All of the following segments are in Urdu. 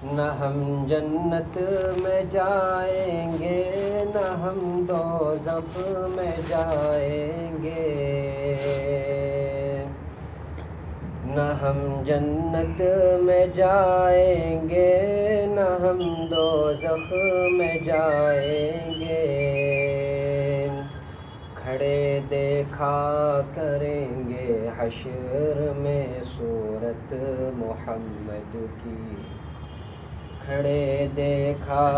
نہ ہم جنت میں جائیں گے نہ ہم دوزخ میں جائیں گے، نہ ہم جنت میں جائیں گے نہ ہم دوزخ میں جائیں گے، کھڑے دیکھا کریں گے حشر میں صورت محمد کی، کھڑے دیکھا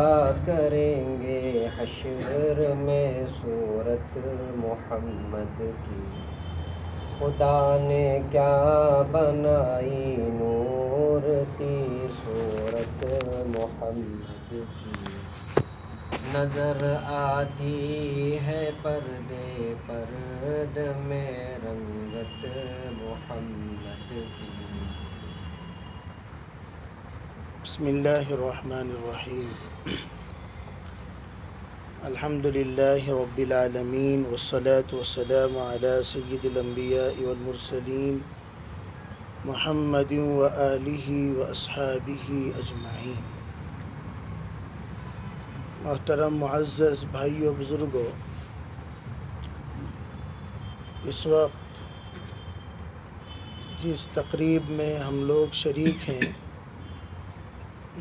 کریں گے حشر میں صورت محمد کی، خدا نے کیا بنائی نور سی صورت محمد کی، نظر آتی ہے پردے پرد میں رنگت محمد کی۔ بسم اللہ الرحمن الرحیم، الحمد للہ رب العالمین والصلاة والسلام علی سید الانبیاء والمرسلین محمد وآلہ واصحابہ اجمعین۔ محترم معزز بھائیو بزرگوں، اس وقت جس تقریب میں ہم لوگ شریک ہیں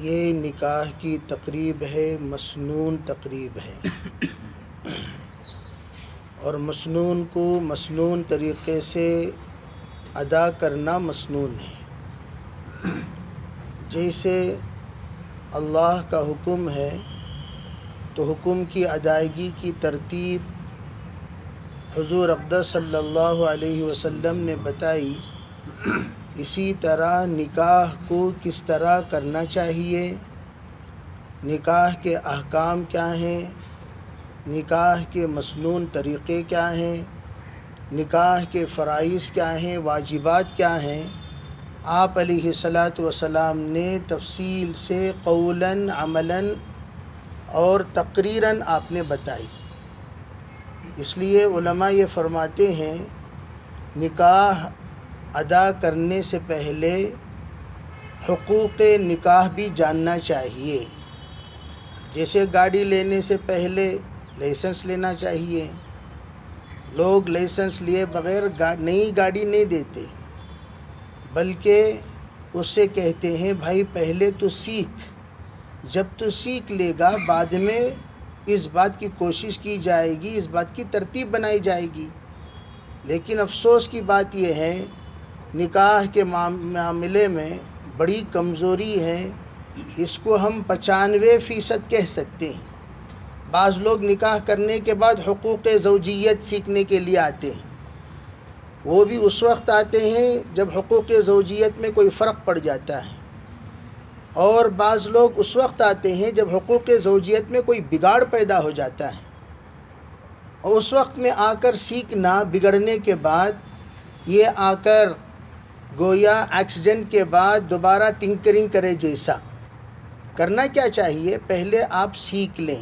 یہ نکاح کی تقریب ہے، مسنون تقریب ہے، اور مسنون کو مسنون طریقے سے ادا کرنا مسنون ہے۔ جیسے اللہ کا حکم ہے تو حکم کی ادائیگی کی ترتیب حضور اقدس صلی اللہ علیہ وسلم نے بتائی، اسی طرح نکاح کو کس طرح کرنا چاہیے، نکاح کے احکام کیا ہیں، نکاح کے مسنون طریقے کیا ہیں، نکاح کے فرائض کیا ہیں، واجبات کیا ہیں، آپ علیہ الصلاۃ والسلام نے تفصیل سے قولاً عملاً اور تقریراً آپ نے بتائی۔ اس لیے علماء یہ فرماتے ہیں نکاح ادا کرنے سے پہلے حقوق نکاح بھی جاننا چاہیے۔ جیسے گاڑی لینے سے پہلے لائسنس لینا چاہیے، لوگ لائسنس لیے بغیر نئی گاڑی نہیں دیتے، بلکہ اس سے کہتے ہیں بھائی پہلے تو سیکھ، جب تو سیکھ لے گا بعد میں اس بات کی کوشش کی جائے گی، اس بات کی ترتیب بنائی جائے گی۔ لیکن افسوس کی بات یہ ہے نکاح کے معاملے میں بڑی کمزوری ہے، اس کو ہم 95% کہہ سکتے ہیں۔ بعض لوگ نکاح کرنے کے بعد حقوق زوجیت سیکھنے کے لیے آتے ہیں، وہ بھی اس وقت آتے ہیں جب حقوق زوجیت میں کوئی فرق پڑ جاتا ہے، اور بعض لوگ اس وقت آتے ہیں جب حقوق زوجیت میں کوئی بگاڑ پیدا ہو جاتا ہے، اور اس وقت میں آ کر سیکھنا بگڑنے کے بعد یہ آ کر گویا ایکسیڈنٹ کے بعد دوبارہ ٹنکرنگ کرے جیسا۔ کرنا کیا چاہیے، پہلے آپ سیکھ لیں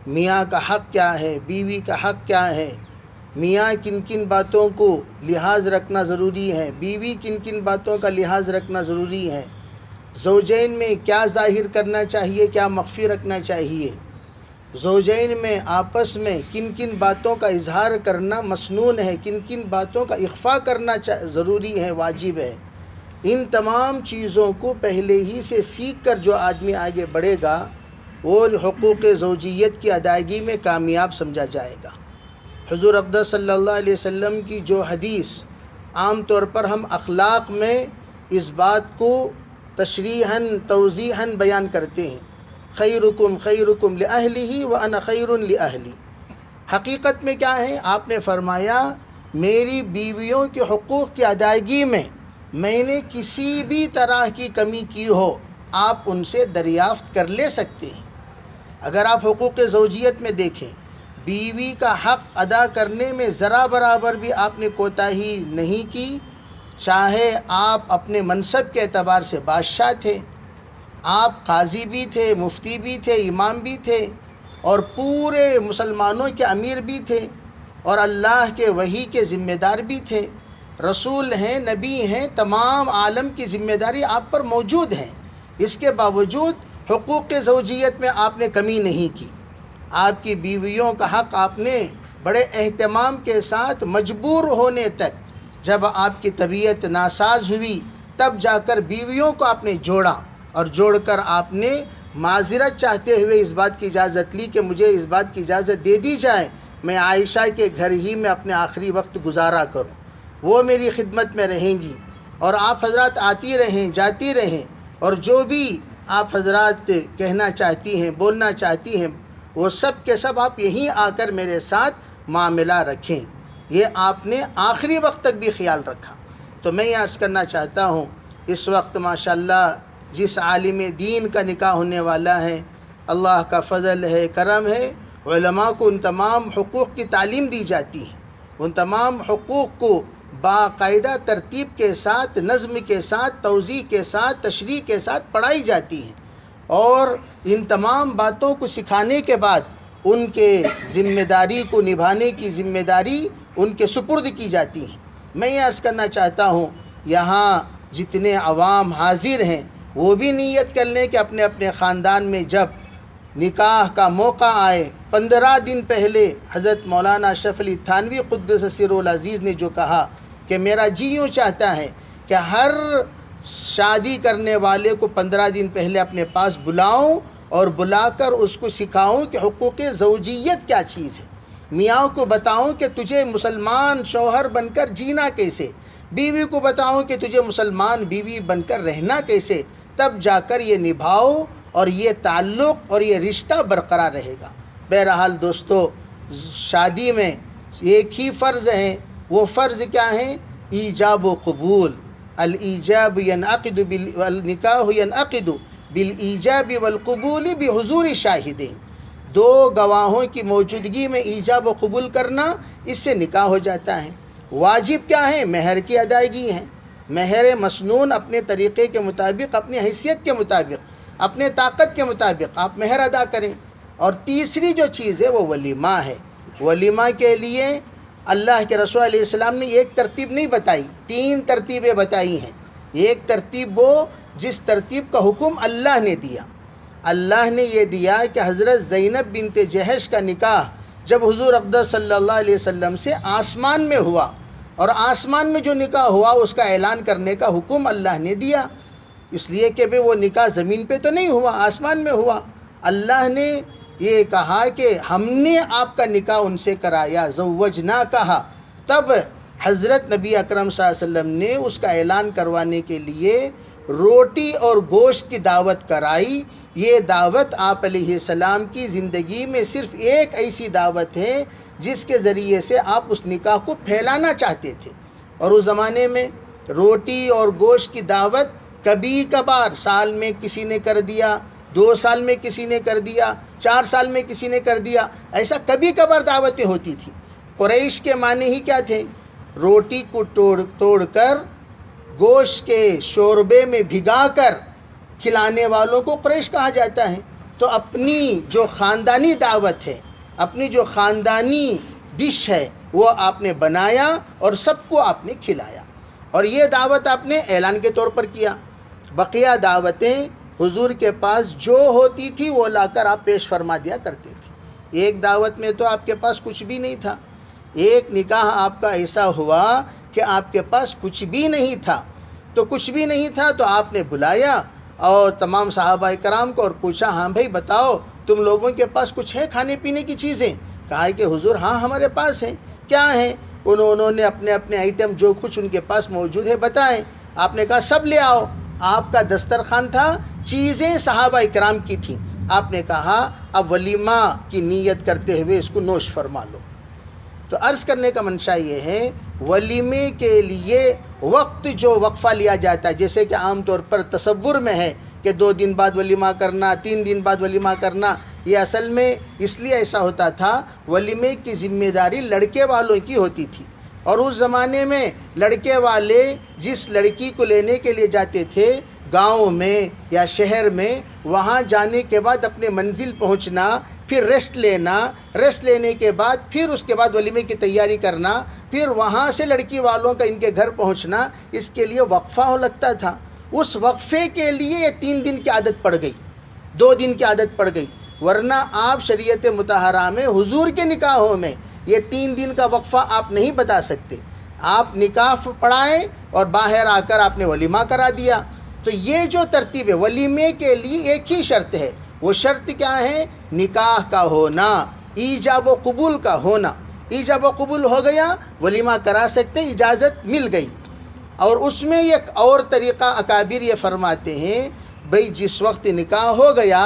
میاں کا حق کیا ہے، بیوی کا حق کیا ہے، میاں کن کن باتوں کو لحاظ رکھنا ضروری ہے، بیوی کن کن باتوں کا لحاظ رکھنا ضروری ہے، زوجین میں کیا ظاہر کرنا چاہیے، کیا مخفی رکھنا چاہیے، زوجین میں آپس میں کن کن باتوں کا اظہار کرنا مسنون ہے، کن کن باتوں کا اخفاء کرنا ضروری ہے، واجب ہے۔ ان تمام چیزوں کو پہلے ہی سے سیکھ کر جو آدمی آگے بڑھے گا وہ حقوق زوجیت کی ادائیگی میں کامیاب سمجھا جائے گا۔ حضور اقدس صلی اللہ علیہ وسلم کی جو حدیث عام طور پر ہم اخلاق میں اس بات کو تشریحاً توضیحاً بیان کرتے ہیں، خیرکم خیرکم لأہلہ وانا خیر لأہلی۔ حقیقت میں کیا ہے، آپ نے فرمایا میری بیویوں کے حقوق کی ادائیگی میں نے کسی بھی طرح کی کمی کی ہو آپ ان سے دریافت کر لے سکتے ہیں۔ اگر آپ حقوق زوجیت میں دیکھیں، بیوی کا حق ادا کرنے میں ذرا برابر بھی آپ نے کوتاہی نہیں کی، چاہے آپ اپنے منصب کے اعتبار سے بادشاہ تھے، آپ قاضی بھی تھے، مفتی بھی تھے، امام بھی تھے، اور پورے مسلمانوں کے امیر بھی تھے، اور اللہ کے وحی کے ذمہ دار بھی تھے، رسول ہیں، نبی ہیں، تمام عالم کی ذمہ داری آپ پر موجود ہے، اس کے باوجود حقوق زوجیت میں آپ نے کمی نہیں کی. آپ کی بیویوں کا حق آپ نے بڑے اہتمام کے ساتھ مجبور ہونے تک، جب آپ کی طبیعت ناساز ہوئی تب جا کر بیویوں کو آپ نے جوڑا، اور جوڑ کر آپ نے معذرت چاہتے ہوئے اس بات کی اجازت لی کہ مجھے اس بات کی اجازت دے دی جائے میں عائشہ کے گھر ہی میں اپنے آخری وقت گزارا کروں، وہ میری خدمت میں رہیں گی، اور آپ حضرات آتی رہیں جاتی رہیں، اور جو بھی آپ حضرات کہنا چاہتی ہیں بولنا چاہتی ہیں وہ سب کے سب آپ یہیں آ کر میرے ساتھ معاملہ رکھیں. یہ آپ نے آخری وقت تک بھی خیال رکھا. تو میں یہ عرض کرنا چاہتا ہوں، اس وقت ماشاءاللہ جس عالم دین کا نکاح ہونے والا ہے، اللہ کا فضل ہے، کرم ہے، علماء کو ان تمام حقوق کی تعلیم دی جاتی ہے، ان تمام حقوق کو باقاعدہ ترتیب کے ساتھ، نظم کے ساتھ، توضیح کے ساتھ، تشریح کے ساتھ پڑھائی جاتی ہیں، اور ان تمام باتوں کو سکھانے کے بعد ان کے ذمہ داری کو نبھانے کی ذمہ داری ان کے سپرد کی جاتی ہے. میں یہ عرض کرنا چاہتا ہوں، یہاں جتنے عوام حاضر ہیں وہ بھی نیت کر لیں کہ اپنے اپنے خاندان میں جب نکاح کا موقع آئے، 15 دن پہلے حضرت مولانا اشرف علی تھانوی قدس سرہ العزیز نے جو کہا کہ میرا جی یوں چاہتا ہے کہ ہر شادی کرنے والے کو 15 دن پہلے اپنے پاس بلاؤں اور بلا کر اس کو سکھاؤں کہ حقوق زوجیت کیا چیز ہے، میاں کو بتاؤں کہ تجھے مسلمان شوہر بن کر جینا کیسے، بیوی کو بتاؤں کہ تجھے مسلمان بیوی بن کر رہنا کیسے، تب جا کر یہ نبھاؤ اور یہ تعلق اور یہ رشتہ برقرار رہے گا. بہرحال دوستو، شادی میں ایک ہی فرض ہے، وہ فرض کیا ہیں؟ ایجاب و قبول. الایجاب ینعقد والنکاح ینعقد بالایجاب والقبول بحضور شاہدین. 2 گواہوں کی موجودگی میں ایجاب و قبول کرنا، اس سے نکاح ہو جاتا ہے. واجب کیا ہے؟ مہر کی ادائیگی ہے. مہر مسنون اپنے طریقے کے مطابق، اپنی حیثیت کے مطابق، اپنے طاقت کے مطابق آپ مہر ادا کریں. اور تیسری جو چیز ہے وہ ولیمہ ہے. ولیمہ کے لیے اللہ کے رسول علیہ السلام نے ایک ترتیب نہیں بتائی، 3 ترتیبیں بتائی ہیں. ایک ترتیب وہ جس ترتیب کا حکم اللہ نے دیا. اللہ نے یہ دیا کہ حضرت زینب بنت جہش کا نکاح جب حضور اقدس صلی اللہ علیہ وسلم سے آسمان میں ہوا، اور آسمان میں جو نکاح ہوا اس کا اعلان کرنے کا حکم اللہ نے دیا، اس لیے کہ وہ نکاح زمین پہ تو نہیں ہوا، آسمان میں ہوا. اللہ نے یہ کہا کہ ہم نے آپ کا نکاح ان سے کرایا، زوجنا کہا. تب حضرت نبی اکرم صلی اللہ علیہ وسلم نے اس کا اعلان کروانے کے لیے روٹی اور گوشت کی دعوت کرائی. یہ دعوت آپ علیہ السلام کی زندگی میں صرف ایک ایسی دعوت ہے جس کے ذریعے سے آپ اس نکاح کو پھیلانا چاہتے تھے. اور اس زمانے میں روٹی اور گوشت کی دعوت کبھی کبھار سال میں کسی نے کر دیا، 2 سال میں کسی نے کر دیا، 4 سال میں کسی نے کر دیا، ایسا کبھی کبھار دعوتیں ہوتی تھیں. قریش کے معنی ہی کیا تھے؟ روٹی کو توڑ کر گوشت کے شوربے میں بھگا کر کھلانے والوں کو قریش کہا جاتا ہے. تو اپنی جو خاندانی دعوت ہے، اپنی جو خاندانی ڈش ہے، وہ آپ نے بنایا اور سب کو آپ نے کھلایا. اور یہ دعوت آپ نے اعلان کے طور پر کیا. بقیہ دعوتیں حضور کے پاس جو ہوتی تھی وہ لا کر آپ پیش فرما دیا کرتے تھے. ایک دعوت میں تو آپ کے پاس کچھ بھی نہیں تھا. ایک نکاح آپ کا ایسا ہوا کہ آپ کے پاس کچھ بھی نہیں تھا. تو کچھ بھی نہیں تھا تو آپ نے بلایا اور تمام صحابہ کرام کو اور پوچھا، ہاں بھائی بتاؤ تم لوگوں کے پاس کچھ ہے کھانے پینے کی چیزیں؟ کہا کہ حضور ہاں ہمارے پاس ہیں. کیا ہیں؟ انہوں نے اپنے اپنے آئٹم جو کچھ ان کے پاس موجود ہے بتائیں. آپ نے کہا سب لے آؤ. آپ کا دسترخوان تھا، چیزیں صحابہ کرام کی تھیں. آپ نے کہا اب ولیمہ کی نیت کرتے ہوئے اس کو نوش فرما لو. تو عرض کرنے کا منشا یہ ہے، ولیمے کے لیے وقت جو وقفہ لیا جاتا ہے، جیسے کہ عام طور پر تصور میں ہے کہ 2 دن بعد ولیمہ کرنا، 3 دن بعد ولیمہ کرنا، یہ اصل میں اس لیے ایسا ہوتا تھا، ولیمے کی ذمہ داری لڑکے والوں کی ہوتی تھی. اور اس زمانے میں لڑکے والے جس لڑکی کو لینے کے لیے جاتے تھے گاؤں میں یا شہر میں، وہاں جانے کے بعد اپنے منزل پہنچنا، پھر ریسٹ لینے کے بعد پھر اس کے بعد ولیمے کی تیاری کرنا، پھر وہاں سے لڑکی والوں کا ان کے گھر پہنچنا، اس کے لیے وقفہ لگتا تھا. اس وقفے کے لیے یہ 3 دن کی عادت پڑ گئی، 2 دن کی عادت پڑ گئی، ورنہ آپ شریعت مطہرہ میں حضور کے نکاحوں میں یہ 3 دن کا وقفہ آپ نہیں بتا سکتے۔ آپ نکاح پڑھائیں اور باہر آ کر آپ نے ولیمہ کرا دیا، تو یہ جو ترتیب ہے ولیمے کے لیے ایک ہی شرط ہے، وہ شرط کیا ہے؟ نکاح کا ہونا، ایجاب و قبول کا ہونا۔ ایجاب و قبول ہو گیا، ولیمہ کرا سکتے، اجازت مل گئی۔ اور اس میں ایک اور طریقہ اکابر یہ فرماتے ہیں، بھئی جس وقت نکاح ہو گیا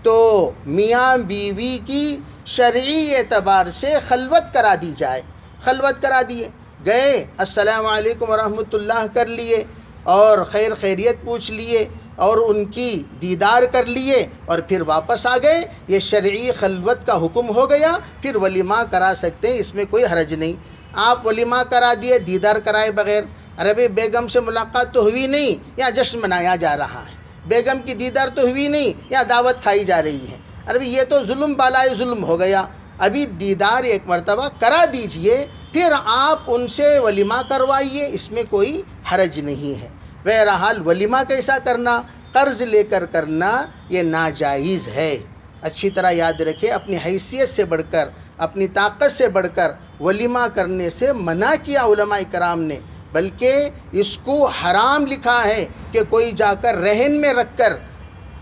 تو میاں بیوی کی شرعی اعتبار سے خلوت کرا دی جائے۔ خلوت کرا دیے، گئے السلام علیکم ورحمۃ اللہ کر لیے اور خیر خیریت پوچھ لیے اور ان کی دیدار کر لیے اور پھر واپس آ گئے، یہ شرعی خلوت کا حکم ہو گیا، پھر ولیمہ کرا سکتے ہیں، اس میں کوئی حرج نہیں۔ آپ ولیمہ کرا دیے دیدار کرائے بغیر، ارے بھئی بیگم سے ملاقات تو ہوئی نہیں، یا جشن منایا جا رہا ہے، بیگم کی دیدار تو ہوئی نہیں، یا دعوت کھائی جا رہی ہے، ارے بھئی یہ تو ظلم بالائے ظلم ہو گیا۔ ابھی دیدار ایک مرتبہ کرا دیجئے، پھر آپ ان سے ولیمہ کروائیے، اس میں کوئی حرج نہیں ہے۔ بہرحال ولیمہ کیسا کرنا؟ قرض لے کر کرنا یہ ناجائز ہے۔ اچھی طرح یاد رکھیں، اپنی حیثیت سے بڑھ کر، اپنی طاقت سے بڑھ کر ولیمہ کرنے سے منع کیا علماء کرام نے، بلکہ اس کو حرام لکھا ہے کہ کوئی جا کر رہن میں رکھ کر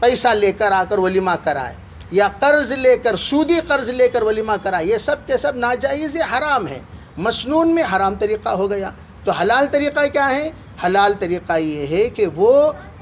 پیسہ لے کر آ کر ولیمہ کرائے، یا قرض لے کر، سودی قرض لے کر ولیمہ کرائے، یہ سب کے سب ناجائز حرام ہے۔ مسنون میں حرام طریقہ ہو گیا۔ تو حلال طریقہ کیا ہے؟ حلال طریقہ یہ ہے کہ وہ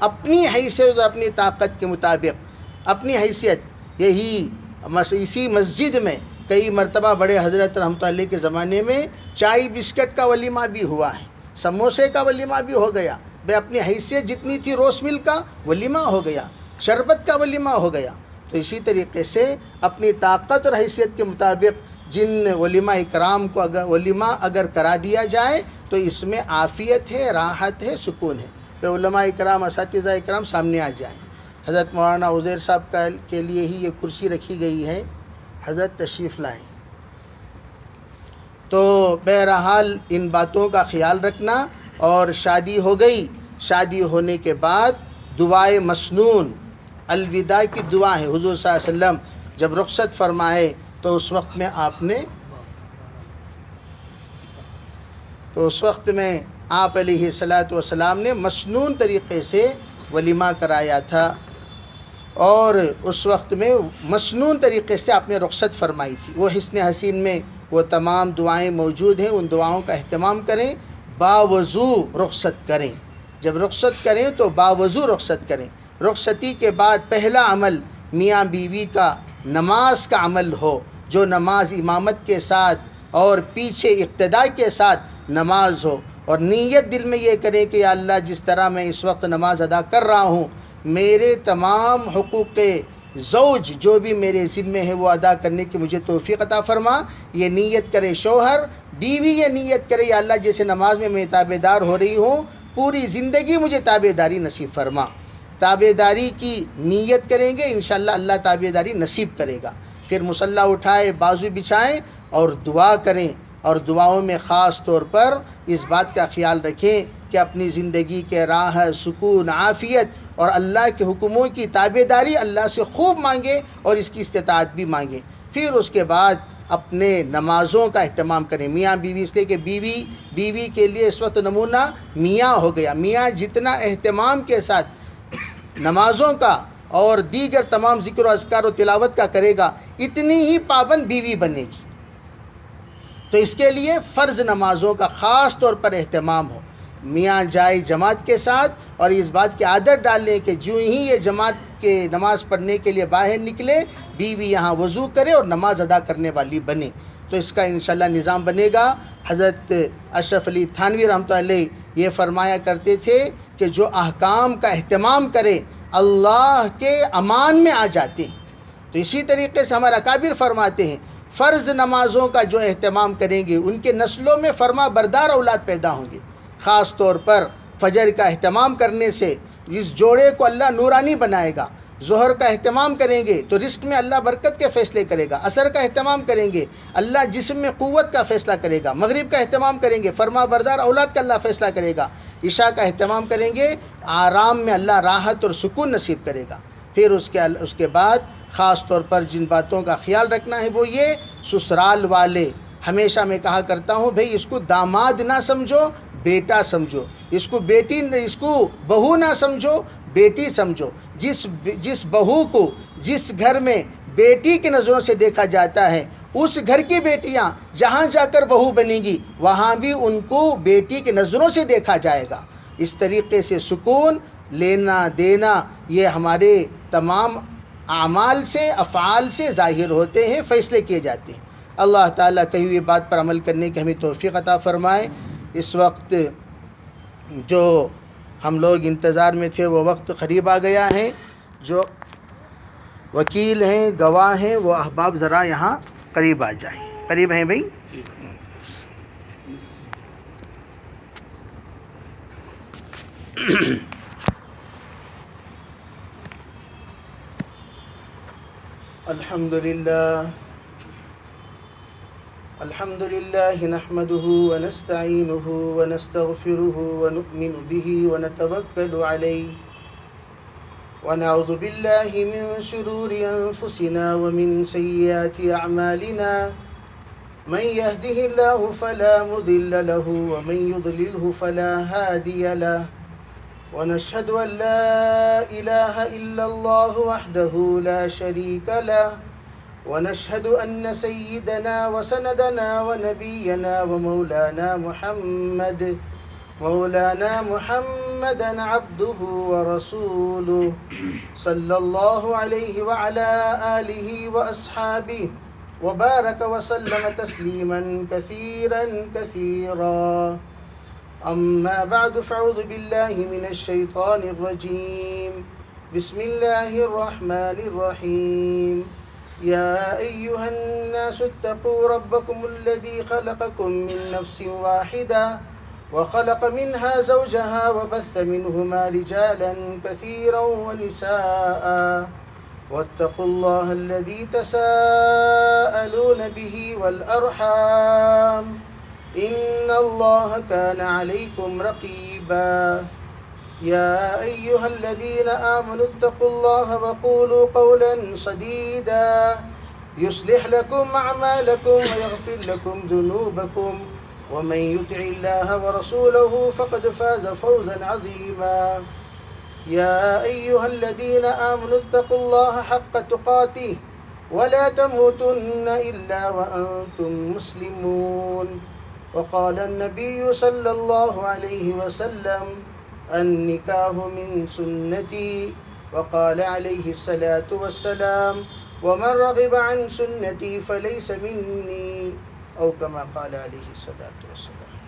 اپنی حیثیت، اپنی طاقت کے مطابق، اپنی حیثیت، اسی مسجد میں کئی مرتبہ بڑے حضرت رحمۃ اللہ کے زمانے میں چائے بسکٹ کا ولیمہ بھی ہوا ہے، سموسے کا ولیمہ بھی ہو گیا، بھئی اپنی حیثیت جتنی تھی روس مل کا ولیمہ ہو گیا، شربت کا ولیمہ ہو گیا۔ تو اسی طریقے سے اپنی طاقت اور حیثیت کے مطابق جن ولیمہ اکرام کو ولیمہ اگر کرا دیا جائے تو اس میں عافیت ہے، راحت ہے، سکون ہے۔ تو علماء اکرام، اساتذہ اکرام سامنے آ جائیں۔ حضرت مولانا عزیر صاحب کے لیے ہی یہ کرسی رکھی گئی ہے، حضرت تشریف لائیں۔ تو بہرحال ان باتوں کا خیال رکھنا۔ اور شادی ہو گئی، شادی ہونے کے بعد دعائے مسنون، الوداع کی دعا ہے۔ حضور صلی اللہ علیہ وسلم جب رخصت فرمائے تو اس وقت میں آپ علیہ الصلاۃ والسلام نے مسنون طریقے سے ولیمہ کرایا تھا، اور اس وقت میں مسنون طریقے سے آپ نے رخصت فرمائی تھی۔ وہ حسن حسین میں وہ تمام دعائیں موجود ہیں، ان دعاؤں کا اہتمام کریں، باوضو رخصت کریں۔ جب رخصت کریں تو باوضو رخصت کریں۔ رخصتی کے بعد پہلا عمل میاں بیوی کا نماز کا عمل ہو، جو نماز امامت کے ساتھ اور پیچھے اقتداء کے ساتھ نماز ہو، اور نیت دل میں یہ کریں کہ یا اللہ جس طرح میں اس وقت نماز ادا کر رہا ہوں، میرے تمام حقوق زوج جو بھی میرے ذمے ہے وہ ادا کرنے کی مجھے توفیق عطا فرما۔ یہ نیت کرے شوہر، بیوی یہ نیت کرے یا اللہ جیسے نماز میں تابع دار ہو رہی ہوں، پوری زندگی مجھے تابع داری نصیب فرما۔ تابع داری کی نیت کریں گے انشاءاللہ اللہ تابع داری نصیب کرے گا۔ پھر مصلی اٹھائے، بازو بچھائیں اور دعا کریں، اور دعاؤں میں خاص طور پر اس بات کا خیال رکھیں کہ اپنی زندگی کے راحت، سکون، عافیت اور اللہ کے حکموں کی تابع داری اللہ سے خوب مانگیں اور اس کی استطاعت بھی مانگیں۔ پھر اس کے بعد اپنے نمازوں کا اہتمام کریں۔ میاں بیوی، اس لیے کہ بیوی کے لیے اس وقت نمونہ میاں ہو گیا۔ میاں جتنا اہتمام کے ساتھ نمازوں کا اور دیگر تمام ذکر و اذکار و تلاوت کا کرے گا، اتنی ہی پابند بیوی بنے گی۔ تو اس کے لیے فرض نمازوں کا خاص طور پر اہتمام ہو۔ میاں جائے جماعت کے ساتھ، اور اس بات کی عادت ڈال لیں کہ جو ہی یہ جماعت کے نماز پڑھنے کے لیے باہر نکلے، بیوی یہاں وضو کرے اور نماز ادا کرنے والی بنے۔ تو اس کا انشاءاللہ نظام بنے گا۔ حضرت اشرف علی تھانوی رحمۃ اللہ علیہ یہ فرمایا کرتے تھے کہ جو احکام کا اہتمام کرے اللہ کے امان میں آ جاتے ہیں۔ تو اسی طریقے سے ہمارے اکابر فرماتے ہیں فرض نمازوں کا جو اہتمام کریں گے ان کے نسلوں میں فرما بردار اولاد پیدا ہوں گے۔ خاص طور پر فجر کا اہتمام کرنے سے اس جوڑے کو اللہ نورانی بنائے گا۔ ظہر کا اہتمام کریں گے تو رزق میں اللہ برکت کے فیصلے کرے گا، عصر کا اہتمام کریں گے اللہ جسم میں قوت کا فیصلہ کرے گا، مغرب کا اہتمام کریں گے فرما بردار اولاد کا اللہ فیصلہ کرے گا، عشاء کا اہتمام کریں گے آرام میں اللہ راحت اور سکون نصیب کرے گا۔ پھر اس کے بعد خاص طور پر جن باتوں کا خیال رکھنا ہے وہ یہ سسرال والے، ہمیشہ میں کہا کرتا ہوں بھئی اس کو داماد نہ سمجھو بیٹا سمجھو، اس کو بہو نہ سمجھو بیٹی سمجھو۔ جس بہو کو جس گھر میں بیٹی کی نظروں سے دیکھا جاتا ہے اس گھر کی بیٹیاں جہاں جا کر بہو بنیں گی وہاں بھی ان کو بیٹی کی نظروں سے دیکھا جائے گا۔ اس طریقے سے سکون لینا دینا یہ ہمارے تمام اعمال سے افعال سے ظاہر ہوتے ہیں، فیصلے کیے جاتے ہیں۔ اللہ تعالیٰ کہی ہوئی بات پر عمل کرنے کی ہمیں توفیق عطا فرمائے۔ اس وقت جو ہم لوگ انتظار میں تھے وہ وقت قریب آ گیا ہے، جو وکیل ہیں گواہ ہیں وہ احباب ذرا یہاں قریب آ جائیں، قریب ہیں بھائی۔ الحمد لله نحمده ونستعينه ونستغفره ونؤمن به ونتوكل عليه ونعوذ بالله من شرور أنفسنا ومن سيئات أعمالنا من يهده الله فلا مضل له ومن يضلله فلا هادي له ونشهد أن لا إله إلا الله وحده لا شريك له ونشهد أن سيدنا وسندنا ونبينا ومولانا محمدا عبده ورسوله صلى الله عليه وعلى آله وأصحابه وبارك وسلم تسليما كثيرا أما بعد فأعوذ بالله من الشيطان الرجيم بسم الله الرحمن الرحيم يا أيها الناس اتقوا ربكم الذي خلقكم من نفس واحدة وخلق منها زوجها وبث منهما رجالا كثيرا ونساء واتقوا الله الذي تساءلون به والأرحام إن الله كان عليكم رقيبا يا أيها الذين آمنوا اتقوا الله وقولوا قولا سديدا يصلح لكم أعمالكم ويغفر لكم ذنوبكم ومن يطع الله ورسوله فقد فاز فوزا عظيما يا أيها الذين آمنوا اتقوا الله حق تقاته ولا تموتن إلا وأنتم مسلمون وقال النبي صلى الله عليه وسلم النكاح من سنتي وقال عليه الصلاة والسلام ومن رغب عن سنتي فليس مني أو كما قال عليه الصلاة والسلام۔